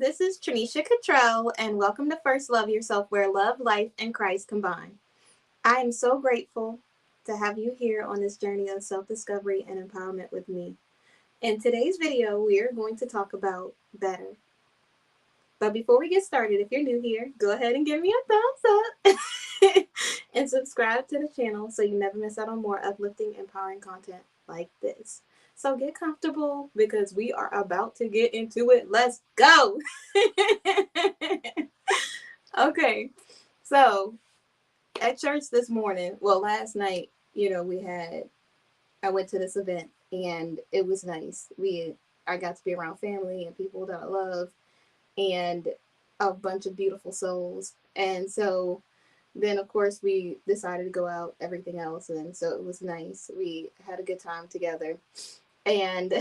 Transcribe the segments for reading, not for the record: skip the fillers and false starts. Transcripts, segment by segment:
This is Trinesha Catrell, and welcome to First Love Yourself, where love, life, and Christ combine. I am so grateful to have you here on this journey of self discovery and empowerment with me. In today's video, we are going to talk about better. But before we get started, if you're new here, go ahead and give me a thumbs up and subscribe to the channel so you never miss out on more uplifting, empowering content like this. So get comfortable because we are about to get into it. Let's go. Okay, so at church this morning, well, last night, I went to this event and it was nice. I got to be around family and people that I love and a bunch of beautiful souls. And so then, of course, we decided to go out, everything else. And so it was nice. We had a good time together. And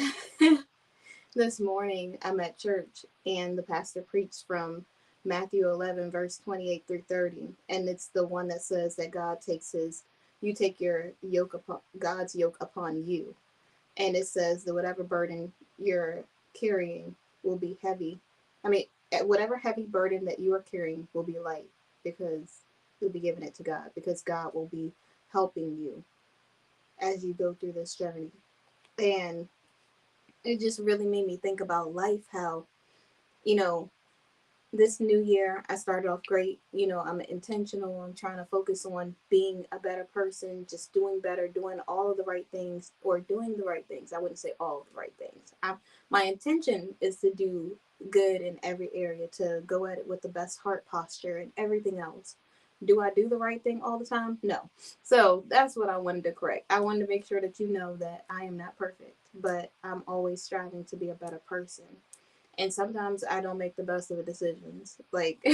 this morning, I'm at church and the pastor preached from Matthew 11, verse 28 through 30. And it's the one that says that you take your yoke upon God's yoke upon you. And it says that whatever burden you're carrying will be heavy. I mean, whatever heavy burden that you are carrying will be light because you'll be giving it to God, because God will be helping you as you go through this journey. And it just really made me think about life, how, you know, this new year I started off great. I'm intentional. I'm trying to focus on being a better person, just doing better, doing all of the right things, or doing the right things. I wouldn't say all of the right things. My intention is to do good in every area, to go at it with the best heart posture and everything else. Do I do the right thing all the time? No. So that's what I wanted to correct. I wanted to make sure that you know that I am not perfect, but I'm always striving to be a better person. And sometimes I don't make the best of the decisions. Like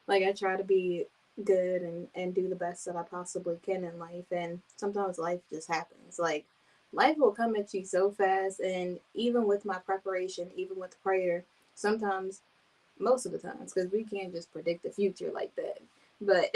like I try to be good and do the best that I possibly can in life, and sometimes life just happens. Like life will come at you so fast, and even with my preparation, even with prayer, sometimes, most of the times, because we can't just predict the future like that. But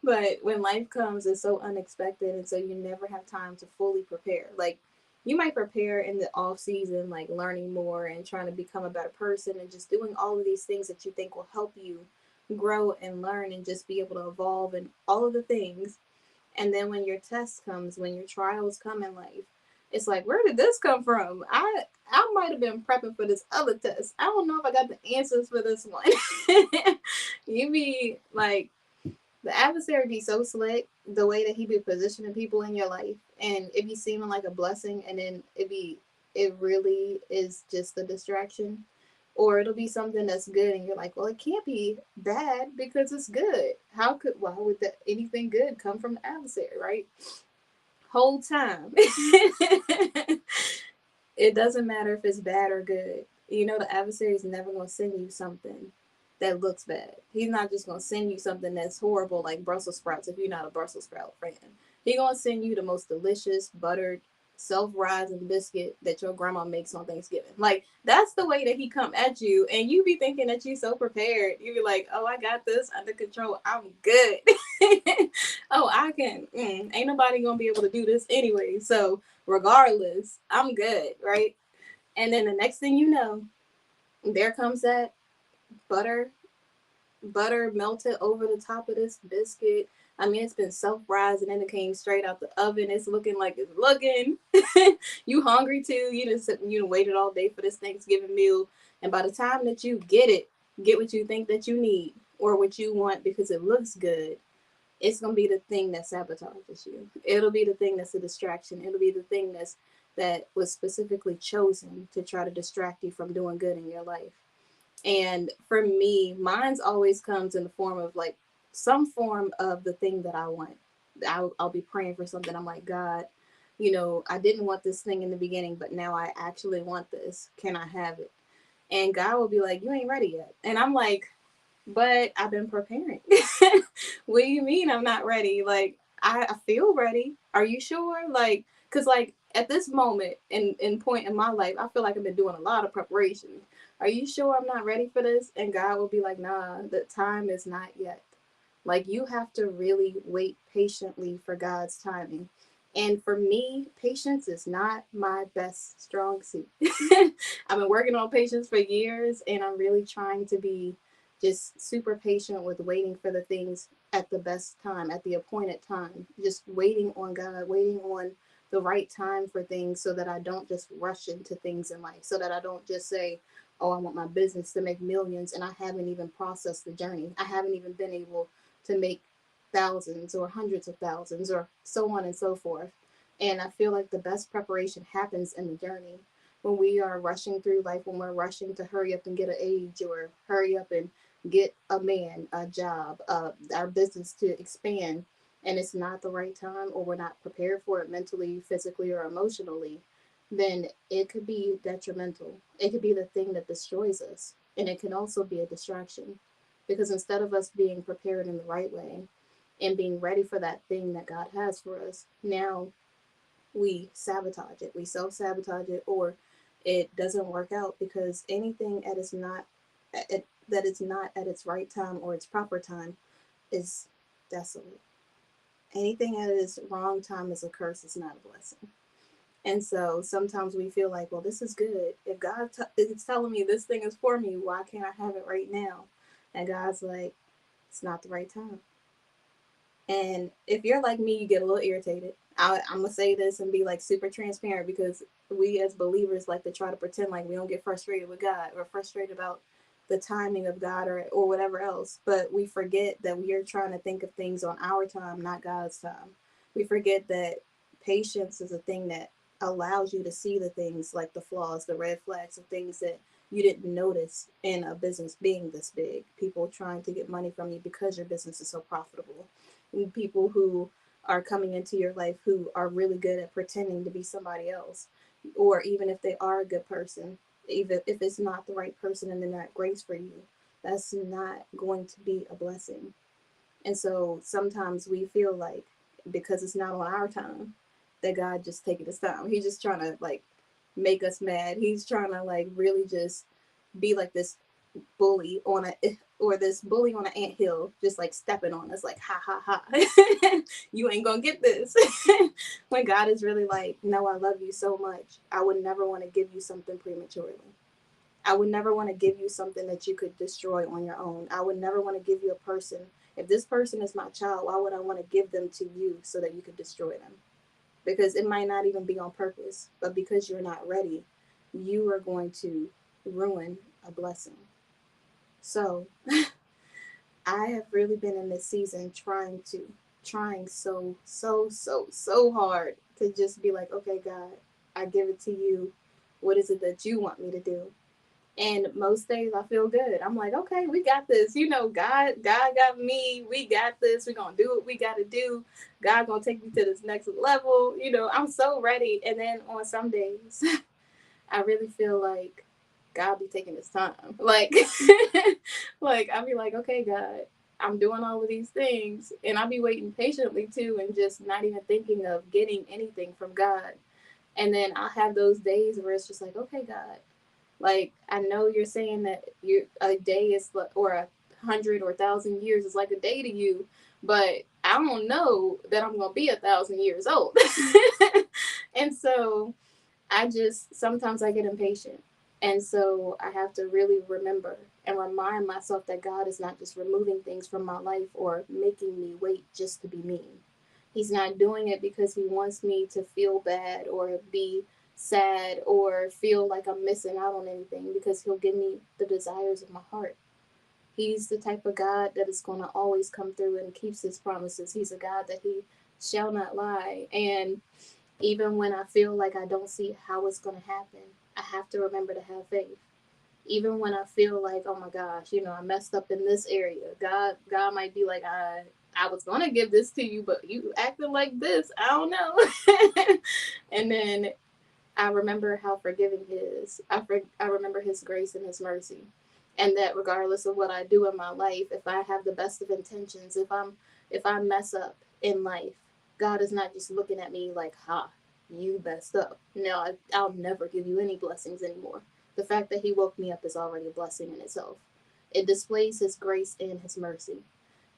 but when life comes, it's so unexpected, and so you never have time to fully prepare. Like you might prepare in the off season, like learning more and trying to become a better person and just doing all of these things that you think will help you grow and learn and just be able to evolve and all of the things. And then when your test comes, when your trials come in life, it's like, where did this come from? I might have been prepping for this other test. I don't know if I got the answers for this one. You be like, the adversary be so slick, the way that he be positioning people in your life, and it be seeming like a blessing, and then it really is just a distraction, or it'll be something that's good, and you're like, well, it can't be bad because it's good. Why would anything good come from the adversary, right? Whole time, it doesn't matter if it's bad or good. The adversary is never going to send you something that looks bad. He's not just going to send you something that's horrible like Brussels sprouts if you're not a Brussels sprout fan. He's going to send you the most delicious, buttered, self-rising biscuit that your grandma makes on Thanksgiving. Like, that's the way that he come at you, and you be thinking that you so prepared. You be like, oh, I got this under control. I'm good. Oh, I can. Ain't nobody going to be able to do this anyway. So regardless, I'm good, right? And then the next thing you know, there comes that butter melted over the top of this biscuit. I mean, it's been self-rising and it came straight out the oven. It's looking like it's looking. You hungry too. You waited all day for this Thanksgiving meal. And by the time that you get what you think that you need or what you want because it looks good, it's going to be the thing that sabotages you. It'll be the thing that's a distraction. It'll be the thing that was specifically chosen to try to distract you from doing good in your life. And for me, mine's always comes in the form of like some form of the thing that I want. I'll be praying for something. I'm like, God, I didn't want this thing in the beginning, but now I actually want this. Can I have it? And God will be like, you ain't ready yet. And I'm like, but I've been preparing. What do you mean I'm not ready? Like, I feel ready. Are you sure? Like, because like at this moment in point in my life, I feel like I've been doing a lot of preparation. Are you sure I'm not ready for this? And God will be like, nah, the time is not yet. Like, you have to really wait patiently for God's timing. And for me, patience is not my best strong suit. I've been working on patience for years, and I'm really trying to be just super patient with waiting for the things at the best time, at the appointed time. Just waiting on God, waiting on the right time for things so that I don't just rush into things in life, so that I don't just say, oh, I want my business to make millions, and I haven't even processed the journey. I haven't even been able to make thousands or hundreds of thousands or so on and so forth. And I feel like the best preparation happens in the journey. When we are rushing through life, when we're rushing to hurry up and get an age or hurry up and get a man, a job, our business to expand, and it's not the right time or we're not prepared for it mentally, physically, or emotionally, then it could be detrimental. It could be the thing that destroys us. And it can also be a distraction because instead of us being prepared in the right way and being ready for that thing that God has for us, now we sabotage it. We self sabotage it, or it doesn't work out because anything that is not that it's not at its right time or its proper time is desolate. Anything at its wrong time is a curse. It's not a blessing. And so sometimes we feel like, well, this is good. If God is telling me this thing is for me, why can't I have it right now? And God's like, it's not the right time. And if you're like me, you get a little irritated. I'm gonna say this and be like super transparent because we as believers like to try to pretend like we don't get frustrated with God or frustrated about the timing of God or whatever else. But we forget that we are trying to think of things on our time, not God's time. We forget that patience is a thing that allows you to see the things like the flaws, the red flags, the things that you didn't notice in a business being this big. People trying to get money from you because your business is so profitable, people who are coming into your life who are really good at pretending to be somebody else, or even if they are a good person, even if it's not the right person and they're not grace for you, that's not going to be a blessing. And so sometimes we feel like because it's not on our time, that God just taking his time. He's just trying to like make us mad. He's trying to like really just be like this bully on a or this bully on an anthill just like stepping on us like ha ha ha. You ain't gonna get this. When God is really like, no, I love you so much, I would never want to give you something prematurely. I would never want to give you something that you could destroy on your own. I would never want to give you a person. If this person is my child, why would I want to give them to you so that you could destroy them? Because it might not even be on purpose, but because you're not ready, you are going to ruin a blessing. So I have really been in this season trying so hard to just be like, okay, God, I give it to you. What is it that you want me to do? And most days I feel good. I'm like, okay, we got this. You know, God got me. We got this. We're gonna do what we gotta do. God gonna take me to this next level. You know, I'm so ready. And then on some days, I really feel like God be taking his time. Like, like I'll be like, okay, God, I'm doing all of these things, and I'll be waiting patiently too, and just not even thinking of getting anything from God. And then I'll have those days where it's just like, okay, God, like I know you're saying that you a day is or 100 or 1,000 years is like a day to you, but I don't know that I'm gonna be 1,000 years old. And so I just sometimes I get impatient. And so I have to really remember and remind myself that God is not just removing things from my life or making me wait just to be mean. He's not doing it because he wants me to feel bad or be sad or feel like I'm missing out on anything, because he'll give me the desires of my heart. He's the type of God that is going to always come through and keeps his promises. He's a God that he shall not lie. And even when I feel like I don't see how it's going to happen, I have to remember to have faith. Even when I feel like, oh my gosh, you know, I messed up in this area. God might be like, I was going to give this to you, but you acting like this. I don't know. And then I remember how forgiving he is. I remember his grace and his mercy. And that regardless of what I do in my life, if I have the best of intentions, if I mess up in life, God is not just looking at me like, ha, you messed up. No, I'll never give you any blessings anymore. The fact that he woke me up is already a blessing in itself. It displays his grace and his mercy.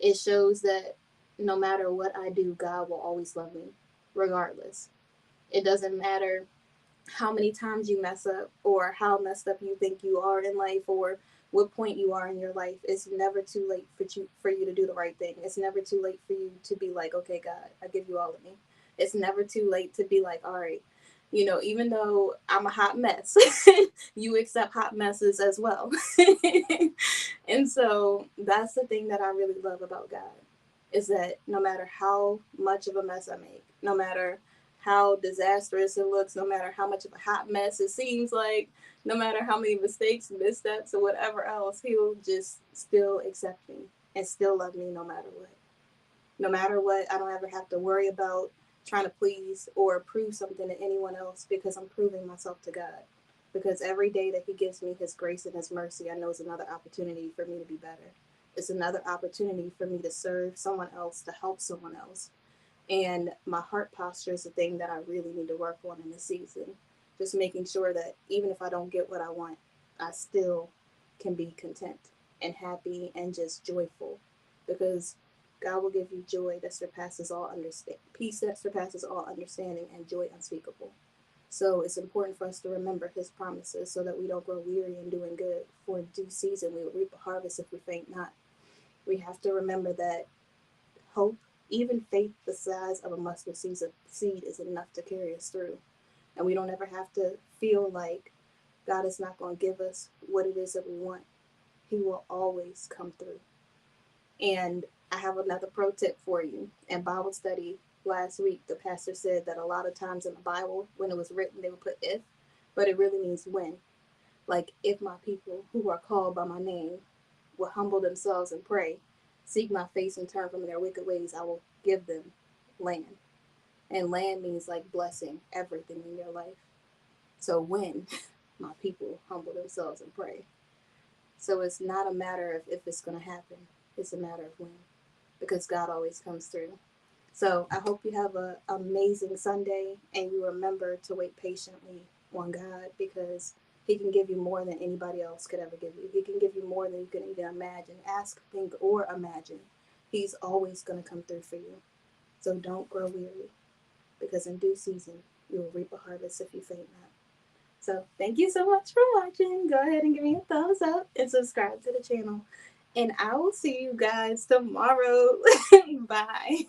It shows that no matter what I do, God will always love me. regardless. It doesn't matter how many times you mess up or how messed up you think you are in life or what point you are in your life. It's never too late for you to do the right thing. It's never too late for you to be like, okay, God, I give you all of me. It's never too late to be like, all right, even though I'm a hot mess, you accept hot messes as well. And so that's the thing that I really love about God is that no matter how much of a mess I make, no matter how disastrous it looks, no matter how much of a hot mess it seems like, no matter how many mistakes, missteps, or whatever else, he'll just still accept me and still love me no matter what. No matter what, I don't ever have to worry about trying to please or prove something to anyone else because I'm proving myself to God. Because every day that He gives me His grace and His mercy, I know is another opportunity for me to be better. It's another opportunity for me to serve someone else, to help someone else. And my heart posture is the thing that I really need to work on in this season. Just making sure that even if I don't get what I want, I still can be content and happy and just joyful. Because God will give you joy that surpasses all understanding, peace that surpasses all understanding, and joy unspeakable. So it's important for us to remember His promises so that we don't grow weary in doing good. For in due season we will reap a harvest if we faint not. We have to remember that hope, even faith the size of a mustard seed is enough to carry us through. And we don't ever have to feel like God is not going to give us what it is that we want. He will always come through. And I have another pro tip for you. In Bible study last week, the pastor said that a lot of times in the Bible, when it was written, they would put if, but it really means when. Like, if my people who are called by my name will humble themselves and pray, seek my face and turn from their wicked ways, I will give them land. And land means like blessing everything in your life. So when my people humble themselves and pray. So it's not a matter of if it's going to happen, it's a matter of when, because God always comes through. So I hope you have an amazing Sunday and you remember to wait patiently on God because He can give you more than anybody else could ever give you. He can give you more than you can even imagine, ask, think, or imagine. He's always going to come through for you. So don't grow weary because in due season you will reap a harvest if you faint not. So thank you so much for watching. Go ahead and give me a thumbs up and subscribe to the channel. And I will see you guys tomorrow. Bye.